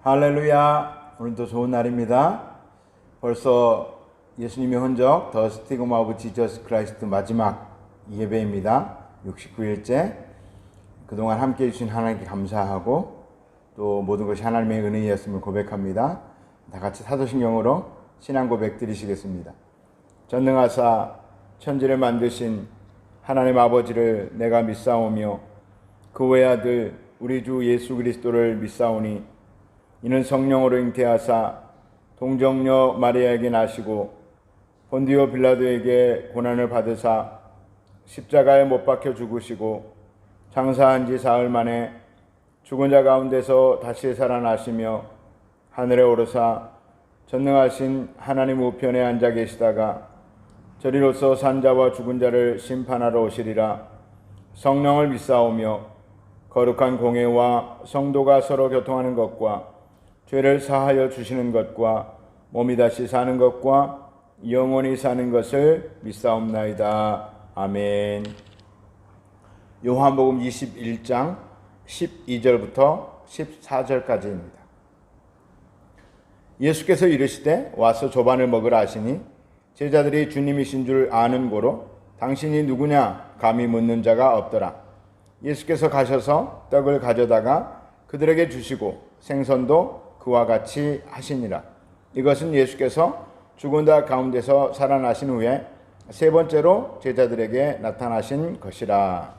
할렐루야. 오늘도 좋은 날입니다. 벌써 예수님의 흔적 더 스티그마 오브 지저스 크라이스트 마지막 예배입니다. 69일째. 그동안 함께해 주신 하나님께 감사하고 또 모든 것이 하나님의 은혜였음을 고백합니다. 다 같이 사도신경으로 신앙 고백 드리시겠습니다. 전능하사 천지를 만드신 하나님 아버지를 내가 믿사오며 그 외아들 우리 주 예수 그리스도를 믿사오니 이는 성령으로 잉태하사 동정녀 마리아에게 나시고 본디오 빌라도에게 고난을 받으사 십자가에 못 박혀 죽으시고 장사한 지 사흘 만에 죽은 자 가운데서 다시 살아나시며 하늘에 오르사 전능하신 하나님 우편에 앉아 계시다가 저리로서 산자와 죽은 자를 심판하러 오시리라. 성령을 믿사오며 거룩한 공회와 성도가 서로 교통하는 것과 죄를 사하여 주시는 것과 몸이 다시 사는 것과 영원히 사는 것을 믿사옵나이다. 아멘. 요한복음 21장 12절부터 14절까지입니다. 예수께서 이르시되 와서 조반을 먹으라 하시니 제자들이 주님이신 줄 아는 고로 당신이 누구냐 감히 묻는 자가 없더라. 예수께서 가셔서 떡을 가져다가 그들에게 주시고 생선도 그와 같이 하시니라. 이것은 예수께서 죽은 자 가운데서 살아나신 후에 세 번째로 제자들에게 나타나신 것이라.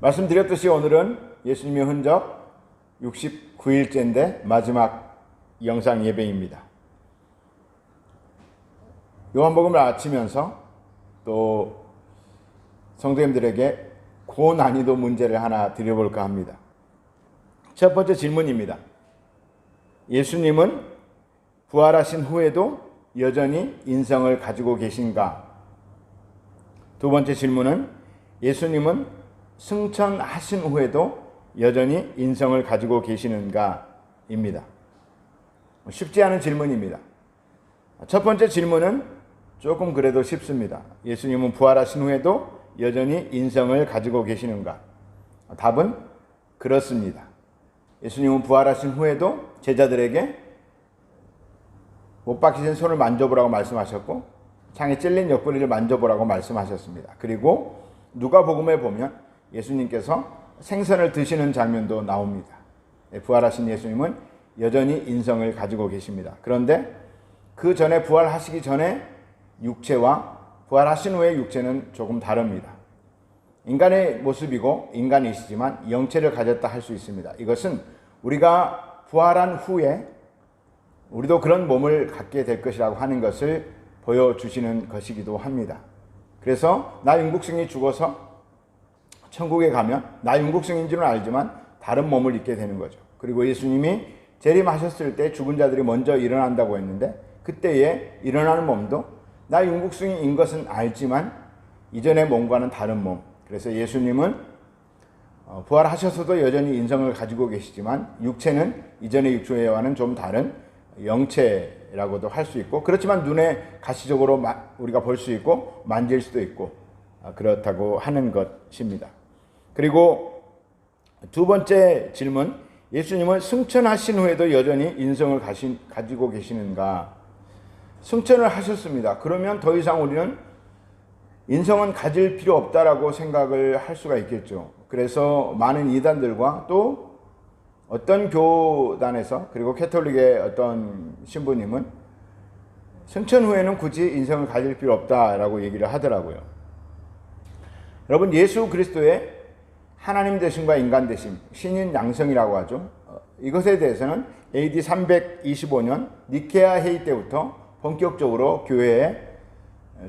말씀드렸듯이 오늘은 예수님의 흔적 69일째인데 마지막 영상 예배입니다. 요한복음을 아치면서 또 성도님들에게 고난이도 문제를 하나 드려볼까 합니다. 첫 번째 질문입니다. 예수님은 부활하신 후에도 여전히 인성을 가지고 계신가? 두 번째 질문은 예수님은 승천하신 후에도 여전히 인성을 가지고 계시는가? 입니다. 쉽지 않은 질문입니다. 첫 번째 질문은 조금 그래도 쉽습니다. 예수님은 부활하신 후에도 여전히 인성을 가지고 계시는가? 답은 그렇습니다. 예수님은 부활하신 후에도 제자들에게 못 박히신 손을 만져보라고 말씀하셨고 창에 찔린 옆구리를 만져보라고 말씀하셨습니다. 그리고 누가복음에 보면 예수님께서 생선을 드시는 장면도 나옵니다. 부활하신 예수님은 여전히 인성을 가지고 계십니다. 그런데 그 전에 부활하시기 전에 육체와 부활하신 후의 육체는 조금 다릅니다. 인간의 모습이고 인간이시지만 영체를 가졌다 할 수 있습니다. 이것은 우리가 부활한 후에 우리도 그런 몸을 갖게 될 것이라고 하는 것을 보여주시는 것이기도 합니다. 그래서 나 윤국승이 죽어서 천국에 가면 나 윤국승인지는 알지만 다른 몸을 입게 되는 거죠. 그리고 예수님이 재림하셨을 때 죽은 자들이 먼저 일어난다고 했는데 그때에 일어나는 몸도 나 윤국승인 것은 알지만 이전의 몸과는 다른 몸. 그래서 예수님은 부활하셔서도 여전히 인성을 가지고 계시지만 육체는 이전의 육체와는 좀 다른 영체라고도 할 수 있고 그렇지만 눈에 가시적으로 우리가 볼 수 있고 만질 수도 있고 그렇다고 하는 것입니다. 그리고 두 번째 질문, 예수님은 승천하신 후에도 여전히 인성을 가지고 계시는가? 승천을 하셨습니다. 그러면 더 이상 우리는 인성은 가질 필요 없다라고 생각을 할 수가 있겠죠. 그래서 많은 이단들과 또 어떤 교단에서 그리고 캐톨릭의 어떤 신부님은 승천 후에는 굳이 인성을 가질 필요 없다라고 얘기를 하더라고요. 여러분, 예수 그리스도의 하나님 되심과 인간 되심, 신인 양성이라고 하죠. 이것에 대해서는 AD 325년 니케아 회의 때부터 본격적으로 교회의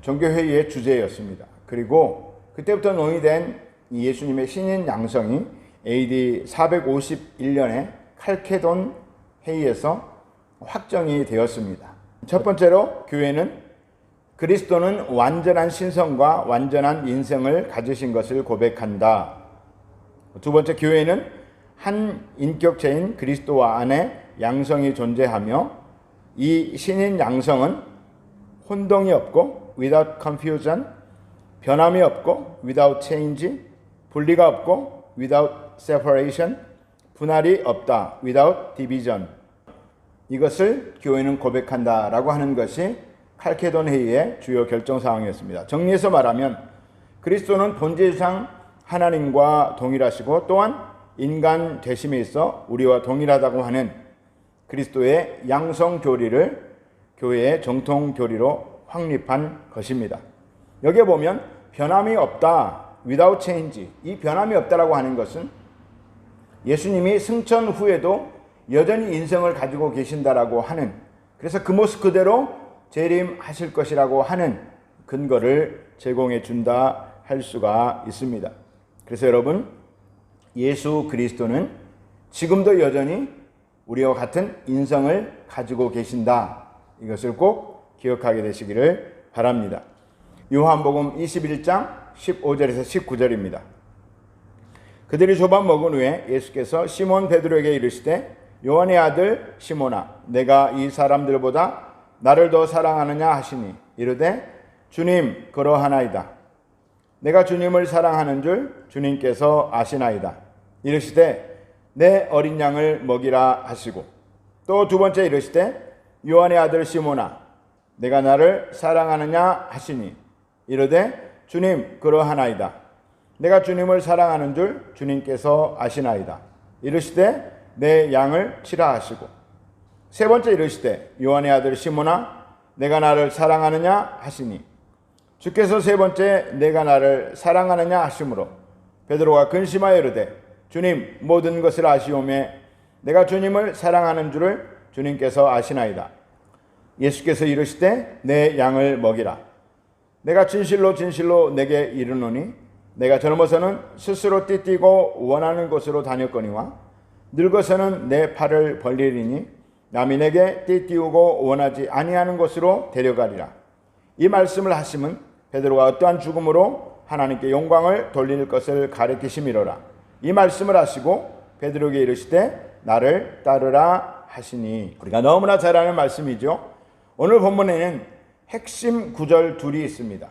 종교회의의 주제였습니다. 그리고 그때부터 논의된 예수님의 신인 양성이 AD 451년에 칼케돈 회의에서 확정이 되었습니다. 첫 번째로 교회는 그리스도는 완전한 신성과 완전한 인성을 가지신 것을 고백한다. 두 번째, 교회는 한 인격체인 그리스도 안에 양성이 존재하며 이 신인 양성은 혼동이 없고 without confusion, 변함이 없고 without change, 분리가 없고 without separation, 분할이 없다 without division. 이것을 교회는 고백한다라고 하는 것이 칼케돈 회의의 주요 결정 사항이었습니다. 정리해서 말하면 그리스도는 본질상 하나님과 동일하시고 또한 인간 되심에 있어 우리와 동일하다고 하는 그리스도의 양성 교리를 교회의 정통 교리로 확립한 것입니다. 여기에 보면 변함이 없다, without change, 이 변함이 없다라고 하는 것은 예수님이 승천 후에도 여전히 인성을 가지고 계신다라고 하는, 그래서 그 모습 그대로 재림하실 것이라고 하는 근거를 제공해 준다 할 수가 있습니다. 그래서 여러분, 예수 그리스도는 지금도 여전히 우리와 같은 인성을 가지고 계신다. 이것을 꼭 기억하게 되시기를 바랍니다. 요한복음 21장 15절에서 19절입니다. 그들이 조밥 먹은 후에 예수께서 시몬 베드로에게 이르시되 요한의 아들 시몬아, 내가 이 사람들보다 나를 더 사랑하느냐 하시니 이르되 주님 그러하나이다. 내가 주님을 사랑하는 줄 주님께서 아시나이다. 이르시되 내 어린 양을 먹이라 하시고 또 두 번째 이르시되 요한의 아들 시몬아, 내가 나를 사랑하느냐 하시니 이르되 주님 그러하나이다. 내가 주님을 사랑하는 줄 주님께서 아시나이다. 이르시되 내 양을 치라 하시고 세 번째 이르시되 요한의 아들 시몬아, 내가 나를 사랑하느냐 하시니 주께서 세 번째 내가 나를 사랑하느냐 하심으로 베드로가 근심하여 이르되 주님 모든 것을 아시오매 내가 주님을 사랑하는 줄을 주님께서 아시나이다. 예수께서 이르시되 내 양을 먹이라. 내가 진실로 진실로 내게 이르노니 내가 젊어서는 스스로 띠뛰고 원하는 곳으로 다녔거니와 늙어서는 내 팔을 벌리리니 남이 내게 띠띠우고 원하지 아니하는 곳으로 데려가리라. 이 말씀을 하심은 베드로가 어떠한 죽음으로 하나님께 영광을 돌릴 것을 가리키심이로라. 이 말씀을 하시고 베드로에게 이르시되 나를 따르라 하시니. 우리가 너무나 잘 아는 말씀이죠. 오늘 본문에는 핵심 구절 둘이 있습니다.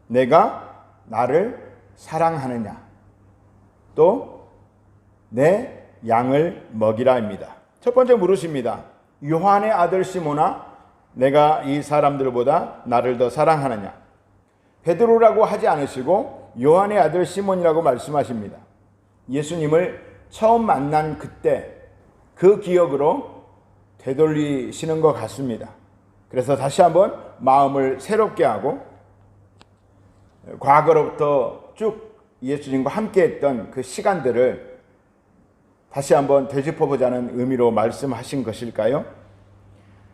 내가 나를 사랑하느냐, 또 내 양을 먹이라입니다. 첫 번째 물으십니다. 요한의 아들 시몬아, 내가 이 사람들보다 나를 더 사랑하느냐? 베드로라고 하지 않으시고 요한의 아들 시몬이라고 말씀하십니다. 예수님을 처음 만난 그때 그 기억으로 되돌리시는 것 같습니다. 그래서 다시 한번 마음을 새롭게 하고 과거로부터 쭉 예수님과 함께했던 그 시간들을 다시 한번 되짚어보자는 의미로 말씀하신 것일까요?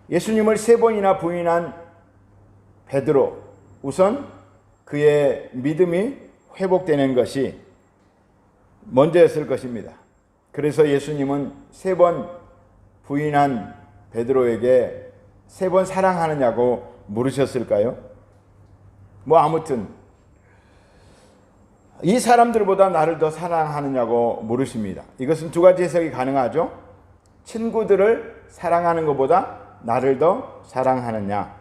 예수님을 세 번이나 부인한 베드로, 우선 그의 믿음이 회복되는 것이 먼저였을 것입니다. 그래서 예수님은 세 번 부인한 베드로에게 세 번 사랑하느냐고 물으셨을까요? 아무튼 이 사람들보다 나를 더 사랑하느냐고 물으십니다. 이것은 두 가지 해석이 가능하죠. 친구들을 사랑하는 것보다 나를 더 사랑하느냐.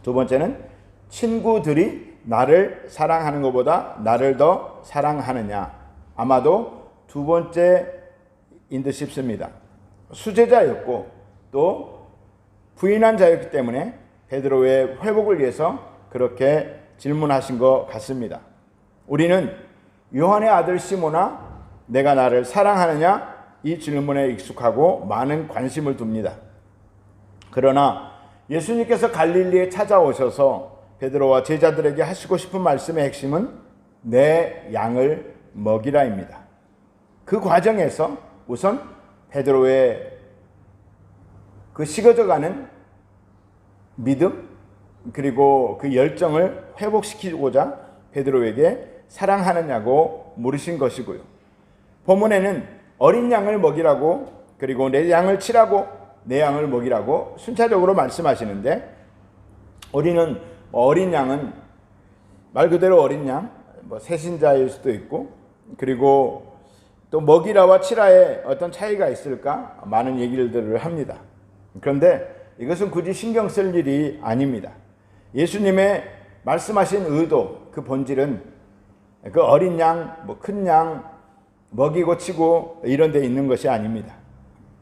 두 번째는 친구들이 나를 사랑하는 것보다 나를 더 사랑하느냐. 아마도 두 번째인 듯 싶습니다. 수제자였고 또 부인한 자였기 때문에 베드로의 회복을 위해서 그렇게 질문하신 것 같습니다. 우리는 요한의 아들 시몬아, 내가 나를 사랑하느냐? 이 질문에 익숙하고 많은 관심을 둡니다. 그러나 예수님께서 갈릴리에 찾아오셔서 베드로와 제자들에게 하시고 싶은 말씀의 핵심은 내 양을 먹이라입니다. 그 과정에서 우선 베드로의 그 식어져가는 믿음 그리고 그 열정을 회복시키고자 베드로에게 사랑하느냐고 물으신 것이고요. 본문에는 어린 양을 먹이라고, 그리고 내 양을 치라고, 내 양을 먹이라고 순차적으로 말씀하시는데, 우리는 어린 양은 말 그대로 어린 양, 새신자일 수도 있고, 그리고 또 먹이라와 치라에 어떤 차이가 있을까 많은 얘기들을 합니다. 그런데 이것은 굳이 신경 쓸 일이 아닙니다. 예수님의 말씀하신 의도, 그 본질은 그 어린 양, 큰 양 먹이고 치고 이런 데 있는 것이 아닙니다.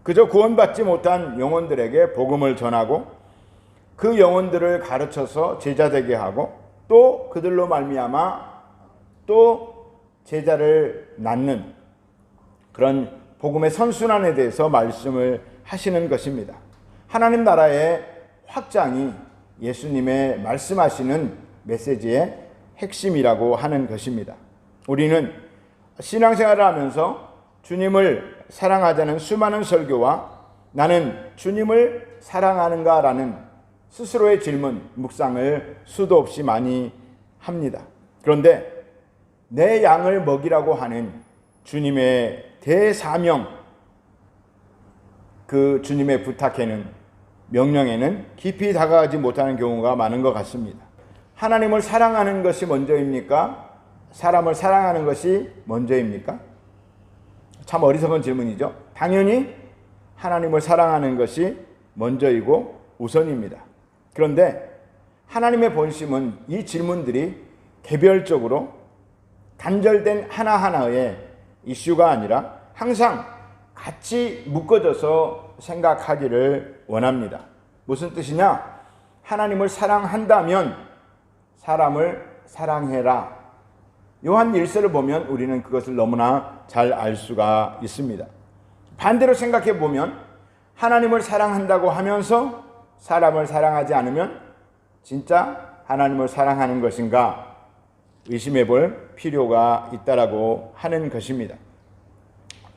그저 구원받지 못한 영혼들에게 복음을 전하고 그 영혼들을 가르쳐서 제자 되게 하고 또 그들로 말미암아 또 제자를 낳는 그런 복음의 선순환에 대해서 말씀을 하시는 것입니다. 하나님 나라의 확장이 예수님의 말씀하시는 메시지의 핵심이라고 하는 것입니다. 우리는 신앙생활을 하면서 주님을 사랑하자는 수많은 설교와 나는 주님을 사랑하는가라는 스스로의 질문, 묵상을 수도 없이 많이 합니다. 그런데 내 양을 먹이라고 하는 주님의 대사명, 그 주님의 부탁에는, 명령에는 깊이 다가가지 못하는 경우가 많은 것 같습니다. 하나님을 사랑하는 것이 먼저입니까? 사람을 사랑하는 것이 먼저입니까? 참 어리석은 질문이죠. 당연히 하나님을 사랑하는 것이 먼저이고 우선입니다. 그런데 하나님의 본심은 이 질문들이 개별적으로 단절된 하나하나의 이슈가 아니라 항상 같이 묶어져서 생각하기를 원합니다. 무슨 뜻이냐? 하나님을 사랑한다면 사람을 사랑해라. 요한 1서를 보면 우리는 그것을 너무나 잘 알 수가 있습니다. 반대로 생각해 보면 하나님을 사랑한다고 하면서 사람을 사랑하지 않으면 진짜 하나님을 사랑하는 것인가 의심해 볼 필요가 있다라고 하는 것입니다.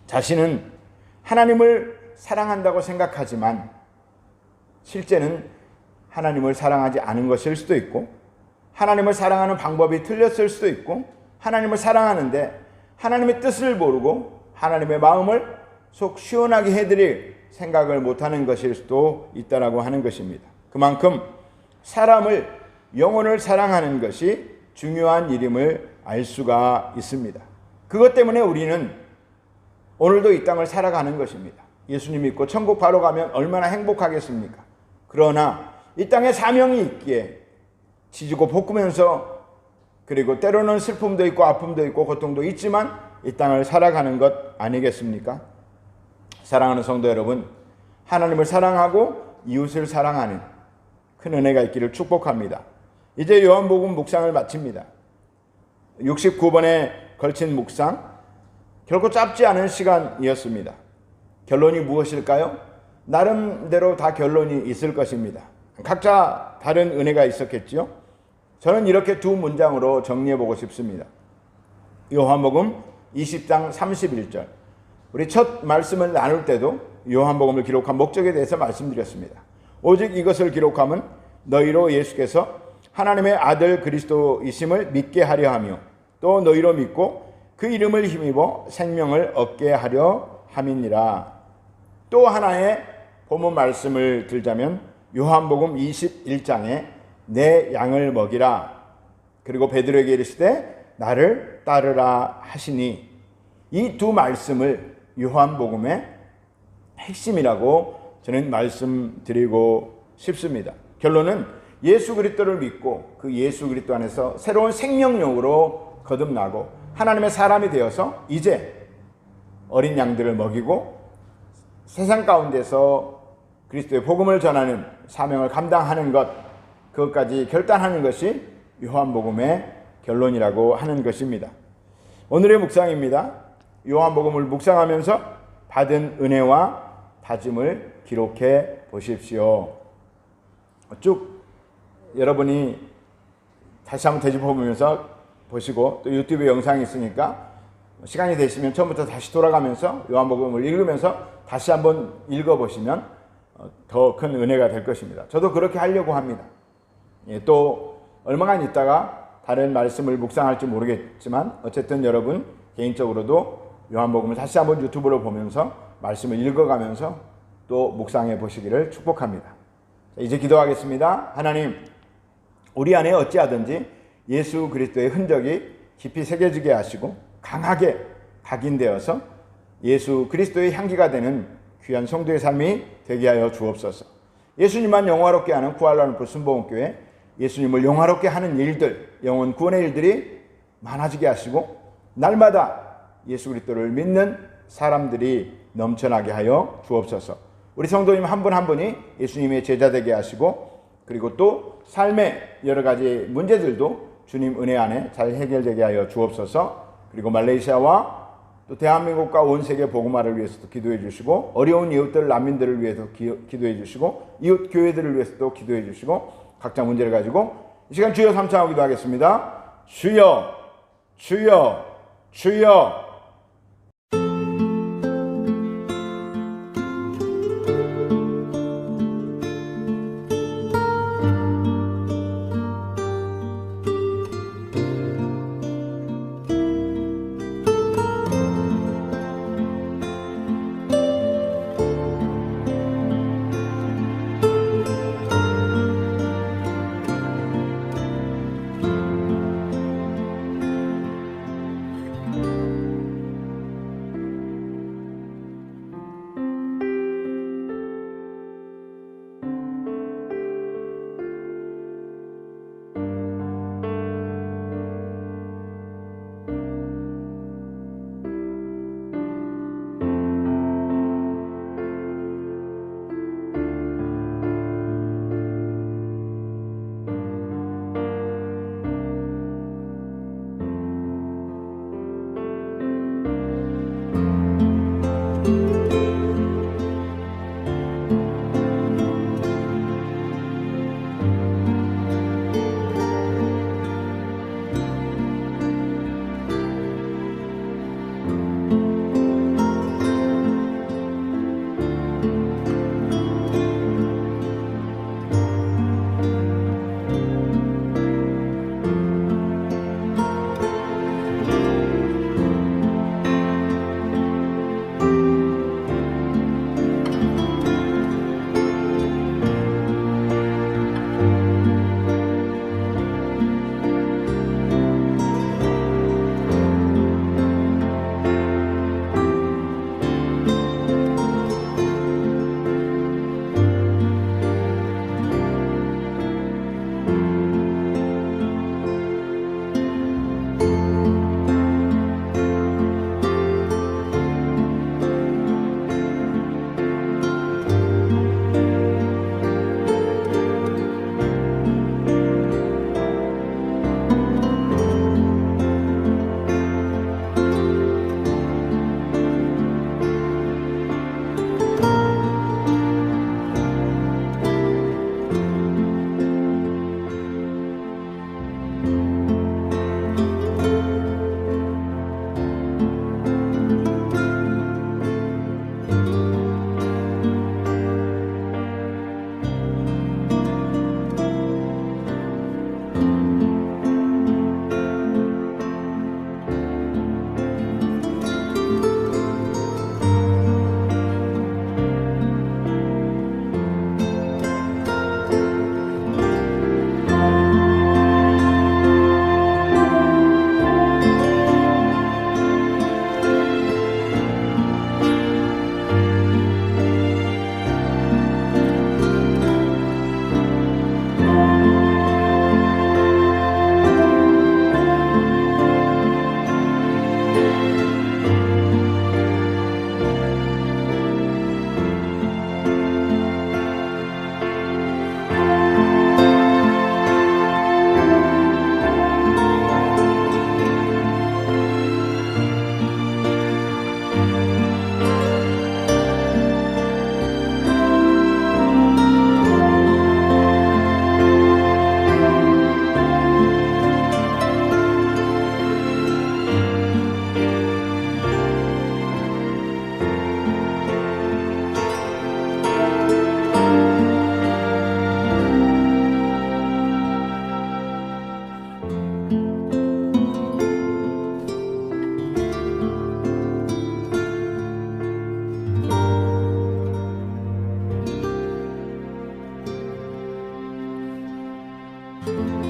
자신은 하나님을 사랑한다고 생각하지만 실제는 하나님을 사랑하지 않은 것일 수도 있고, 하나님을 사랑하는 방법이 틀렸을 수도 있고, 하나님을 사랑하는데 하나님의 뜻을 모르고 하나님의 마음을 속 시원하게 해드릴 생각을 못하는 것일 수도 있다라고 하는 것입니다. 그만큼 사람을, 영혼을 사랑하는 것이 중요한 일임을 알 수가 있습니다. 그것 때문에 우리는 오늘도 이 땅을 살아가는 것입니다. 예수님 믿고 천국 바로 가면 얼마나 행복하겠습니까? 그러나 이 땅에 사명이 있기에 지지고 볶으면서, 그리고 때로는 슬픔도 있고 아픔도 있고 고통도 있지만 이 땅을 살아가는 것 아니겠습니까? 사랑하는 성도 여러분, 하나님을 사랑하고 이웃을 사랑하는 큰 은혜가 있기를 축복합니다. 이제 요한복음 묵상을 마칩니다. 69번에 걸친 묵상, 결코 짧지 않은 시간이었습니다. 결론이 무엇일까요? 나름대로 다 결론이 있을 것입니다. 각자 다른 은혜가 있었겠죠. 저는 이렇게 두 문장으로 정리해보고 싶습니다. 요한복음 20장 31절. 우리 첫 말씀을 나눌 때도 요한복음을 기록한 목적에 대해서 말씀드렸습니다. 오직 이것을 기록함은 너희로 예수께서 하나님의 아들 그리스도이심을 믿게 하려 하며 또 너희로 믿고 그 이름을 힘입어 생명을 얻게 하려 함이니라. 또 하나의 본문 말씀을 들자면 요한복음 21장에 내 양을 먹이라. 그리고 베드로에게 이르시되 나를 따르라 하시니, 이 두 말씀을 요한복음의 핵심이라고 저는 말씀드리고 싶습니다. 결론은 예수 그리스도를 믿고 그 예수 그리스도 안에서 새로운 생명력으로 거듭나고 하나님의 사람이 되어서 이제 어린 양들을 먹이고 세상 가운데서 그리스도의 복음을 전하는 사명을 감당하는 것, 그것까지 결단하는 것이 요한복음의 결론이라고 하는 것입니다. 오늘의 묵상입니다. 요한복음을 묵상하면서 받은 은혜와 다짐을 기록해 보십시오. 쭉 여러분이 다시 한번 되짚어보면서 보시고, 또 유튜브 영상이 있으니까 시간이 되시면 처음부터 다시 돌아가면서 요한복음을 읽으면서 다시 한번 읽어보시면 더 큰 은혜가 될 것입니다. 저도 그렇게 하려고 합니다. 또 얼마간 있다가 다른 말씀을 묵상할지 모르겠지만 어쨌든 여러분 개인적으로도 요한복음을 다시 한번 유튜브로 보면서 말씀을 읽어가면서 또 묵상해 보시기를 축복합니다. 이제 기도하겠습니다. 하나님, 우리 안에 어찌하든지 예수 그리스도의 흔적이 깊이 새겨지게 하시고 강하게 각인되어서 예수 그리스도의 향기가 되는 귀한 성도의 삶이 되게 하여 주옵소서. 예수님만 영화롭게 하는 구할라는프 순복음교회, 예수님을 영화롭게 하는 일들, 영혼 구원의 일들이 많아지게 하시고 날마다 예수 그리스도를 믿는 사람들이 넘쳐나게 하여 주옵소서. 우리 성도님 한 분 한 분이 예수님의 제자 되게 하시고 그리고 또 삶의 여러 가지 문제들도 주님 은혜 안에 잘 해결되게 하여 주옵소서. 그리고 말레이시아와 또 대한민국과 온 세계 복음화를 위해서도 기도해 주시고 어려운 이웃들 난민들을 위해서 기도해 주시고 이웃 교회들을 위해서도 기도해 주시고 각자 문제를 가지고 이 시간 주여 삼창하고 기도하겠습니다. 주여 주여 주여. 있습니다.